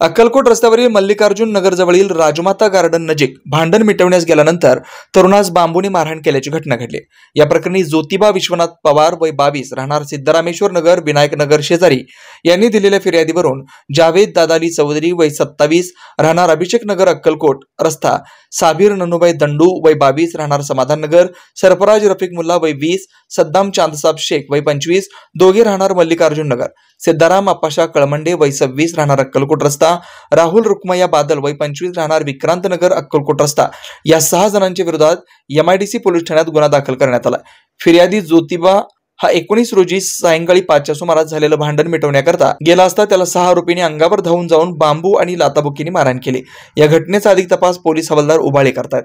अक्कलकोट रस्त्यावरील मल्लिकार्जुन नगर जवळील राजमाता गार्डन नजीक भांडण मिटवण्यास गेल्यानंतर तरुणास बांबूने मारहाण केल्याची घटना घडली। या प्रकरणी ज्योतिबा विश्वनाथ पवार वय 22 राहणार सिद्धरामेश्वर नगर विनायक नगर शेजारी यांनी दिलेल्या फिर्यादीवरून जावेद दादाली चौधरी वय 27 राहणार अभिषेक नगर अक्कलकोट रस्ता, साबिर ननुभाई दंडू वय 22 राहणार समाधान नगर, सरफराज रफिक मुल्ला वय 20, सद्दाम चांदसाब शेख वय 25 दोघे राहणार मल्लिकार्जुन नगर, सिद्धाराम अप्पाशा कळमंडे वय 26 राहणार अक्कलकोट रस्ता, राहुल रुक्मय्या बादल वय 25 राहणार विक्रांत नगर अक्कलकोट रस्ता या 6 जणांच्या विरोधात MIDC पोलीस ठाण्यात गुन्हा दाखल करण्यात आला। फिर्यादी ज्योतिबा हा 19 रोजी सायंकाळी 5च्या सुमारास झालेलं भांडण मिटवण्याकरता गेला असता त्याला 6 आरोपींनी अंगावर धावून जाऊन बांबू आणि लाताबुक्कीने मारहाण केली। या घटनेचा अधिक तपास पोलीस हवालदार उबाळे करतात।